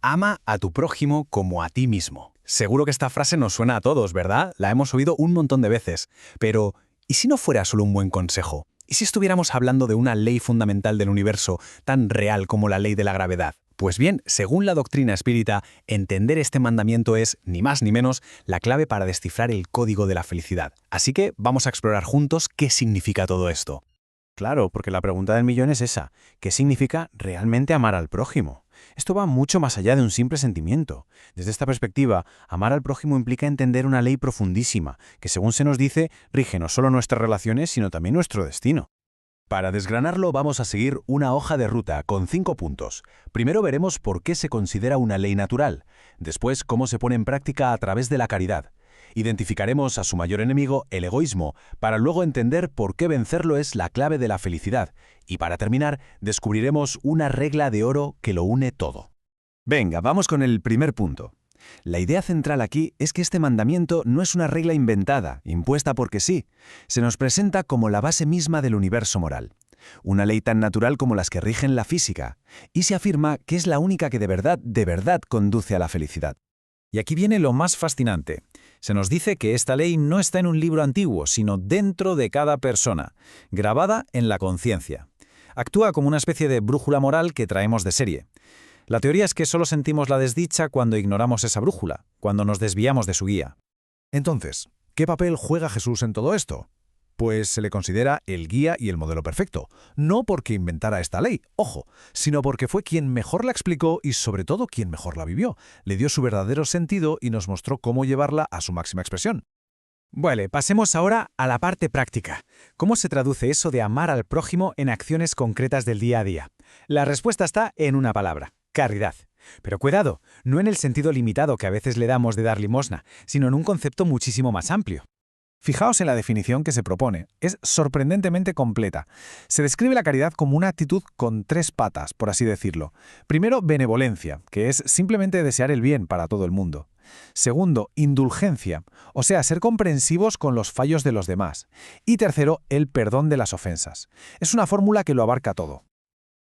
Ama a tu prójimo como a ti mismo. Seguro que esta frase nos suena a todos, ¿verdad? La hemos oído un montón de veces. Pero, ¿y si no fuera solo un buen consejo? ¿Y si estuviéramos hablando de una ley fundamental del universo, tan real como la ley de la gravedad? Pues bien, según la doctrina espírita, entender este mandamiento es, ni más ni menos, la clave para descifrar el código de la felicidad. Así que vamos a explorar juntos qué significa todo esto. Claro, porque la pregunta del millón es esa. ¿Qué significa realmente amar al prójimo? Esto va mucho más allá de un simple sentimiento. Desde esta perspectiva, amar al prójimo implica entender una ley profundísima, que según se nos dice, rige no solo nuestras relaciones, sino también nuestro destino. Para desgranarlo vamos a seguir una hoja de ruta con 5 puntos. Primero veremos por qué se considera una ley natural, después cómo se pone en práctica a través de la caridad. Identificaremos a su mayor enemigo, el egoísmo, para luego entender por qué vencerlo es la clave de la felicidad. Y para terminar, descubriremos una regla de oro que lo une todo. Venga, vamos con el primer punto. La idea central aquí es que este mandamiento no es una regla inventada, impuesta porque sí. Se nos presenta como la base misma del universo moral. Una ley tan natural como las que rigen la física. Y se afirma que es la única que de verdad conduce a la felicidad. Y aquí viene lo más fascinante. Se nos dice que esta ley no está en un libro antiguo, sino dentro de cada persona, grabada en la conciencia. Actúa como una especie de brújula moral que traemos de serie. La teoría es que solo sentimos la desdicha cuando ignoramos esa brújula, cuando nos desviamos de su guía. Entonces, ¿qué papel juega Jesús en todo esto? Pues se le considera el guía y el modelo perfecto, no porque inventara esta ley, ojo, sino porque fue quien mejor la explicó y sobre todo quien mejor la vivió, le dio su verdadero sentido y nos mostró cómo llevarla a su máxima expresión. Vale, pasemos ahora a la parte práctica. ¿Cómo se traduce eso de amar al prójimo en acciones concretas del día a día? La respuesta está en una palabra: caridad. Pero cuidado, no en el sentido limitado que a veces le damos de dar limosna, sino en un concepto muchísimo más amplio. Fijaos en la definición que se propone. Es sorprendentemente completa. Se describe la caridad como una actitud con 3 patas, por así decirlo. Primero, benevolencia, que es simplemente desear el bien para todo el mundo. Segundo, indulgencia, o sea, ser comprensivos con los fallos de los demás. Y tercero, el perdón de las ofensas. Es una fórmula que lo abarca todo.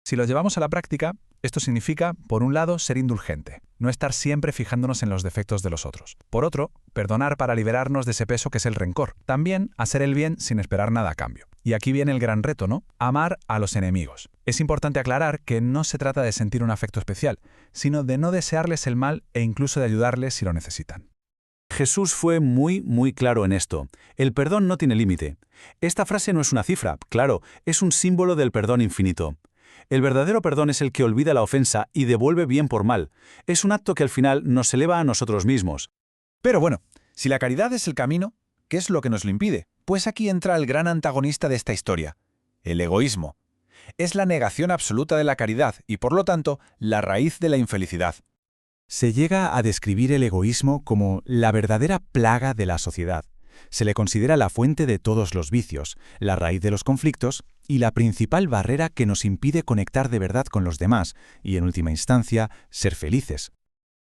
Si lo llevamos a la práctica, esto significa, por un lado, ser indulgente, no estar siempre fijándonos en los defectos de los otros. Por otro, perdonar para liberarnos de ese peso que es el rencor. También hacer el bien sin esperar nada a cambio. Y aquí viene el gran reto, ¿no? Amar a los enemigos. Es importante aclarar que no se trata de sentir un afecto especial, sino de no desearles el mal e incluso de ayudarles si lo necesitan. Jesús fue muy claro en esto. El perdón no tiene límite. Esta frase no es una cifra, claro, es un símbolo del perdón infinito. El verdadero perdón es el que olvida la ofensa y devuelve bien por mal. Es un acto que al final nos eleva a nosotros mismos. Pero bueno, si la caridad es el camino, ¿qué es lo que nos lo impide? Pues aquí entra el gran antagonista de esta historia: el egoísmo. Es la negación absoluta de la caridad y, por lo tanto, la raíz de la infelicidad. Se llega a describir el egoísmo como la verdadera plaga de la sociedad. Se le considera la fuente de todos los vicios, la raíz de los conflictos y la principal barrera que nos impide conectar de verdad con los demás y, en última instancia, ser felices.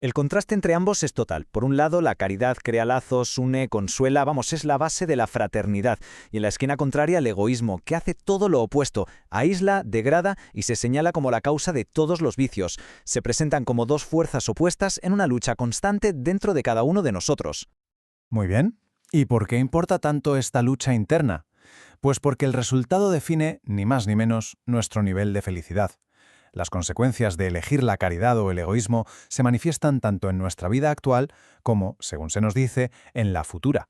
El contraste entre ambos es total. Por un lado, la caridad crea lazos, une, consuela, es la base de la fraternidad. Y en la esquina contraria, el egoísmo, que hace todo lo opuesto, aísla, degrada y se señala como la causa de todos los vicios. Se presentan como dos fuerzas opuestas en una lucha constante dentro de cada uno de nosotros. Muy bien. ¿Y por qué importa tanto esta lucha interna? Pues porque el resultado define, ni más ni menos, nuestro nivel de felicidad. Las consecuencias de elegir la caridad o el egoísmo se manifiestan tanto en nuestra vida actual como, según se nos dice, en la futura.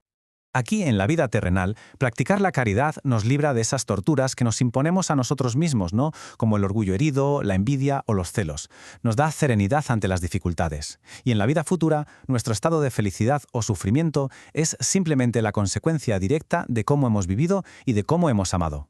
Aquí, en la vida terrenal, practicar la caridad nos libra de esas torturas que nos imponemos a nosotros mismos, ¿no? Como el orgullo herido, la envidia o los celos. Nos da serenidad ante las dificultades. Y en la vida futura, nuestro estado de felicidad o sufrimiento es simplemente la consecuencia directa de cómo hemos vivido y de cómo hemos amado.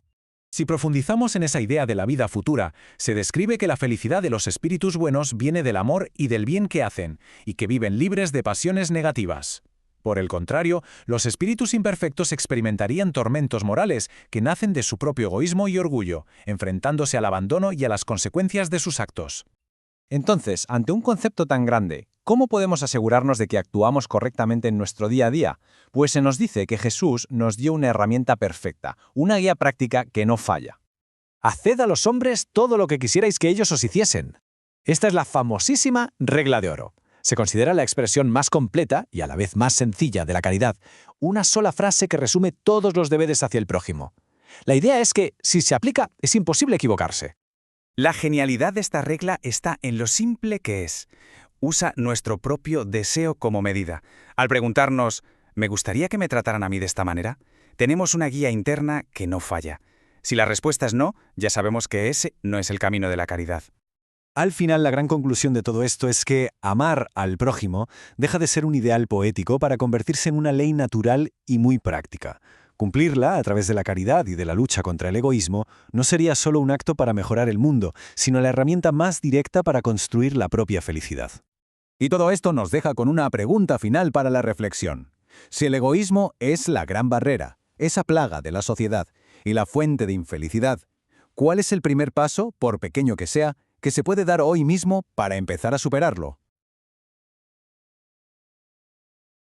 Si profundizamos en esa idea de la vida futura, se describe que la felicidad de los espíritus buenos viene del amor y del bien que hacen, y que viven libres de pasiones negativas. Por el contrario, los espíritus imperfectos experimentarían tormentos morales que nacen de su propio egoísmo y orgullo, enfrentándose al abandono y a las consecuencias de sus actos. Entonces, ante un concepto tan grande, ¿cómo podemos asegurarnos de que actuamos correctamente en nuestro día a día? Pues se nos dice que Jesús nos dio una herramienta perfecta, una guía práctica que no falla. Haced a los hombres todo lo que quisierais que ellos os hiciesen. Esta es la famosísima regla de oro. Se considera la expresión más completa y a la vez más sencilla de la caridad, una sola frase que resume todos los deberes hacia el prójimo. La idea es que, si se aplica, es imposible equivocarse. La genialidad de esta regla está en lo simple que es. Usa nuestro propio deseo como medida. Al preguntarnos, ¿me gustaría que me trataran a mí de esta manera?, tenemos una guía interna que no falla. Si la respuesta es no, ya sabemos que ese no es el camino de la caridad. Al final, la gran conclusión de todo esto es que amar al prójimo deja de ser un ideal poético para convertirse en una ley natural y muy práctica. Cumplirla, a través de la caridad y de la lucha contra el egoísmo, no sería solo un acto para mejorar el mundo, sino la herramienta más directa para construir la propia felicidad. Y todo esto nos deja con una pregunta final para la reflexión. Si el egoísmo es la gran barrera, esa plaga de la sociedad y la fuente de infelicidad, ¿cuál es el primer paso, por pequeño que sea, que se puede dar hoy mismo para empezar a superarlo?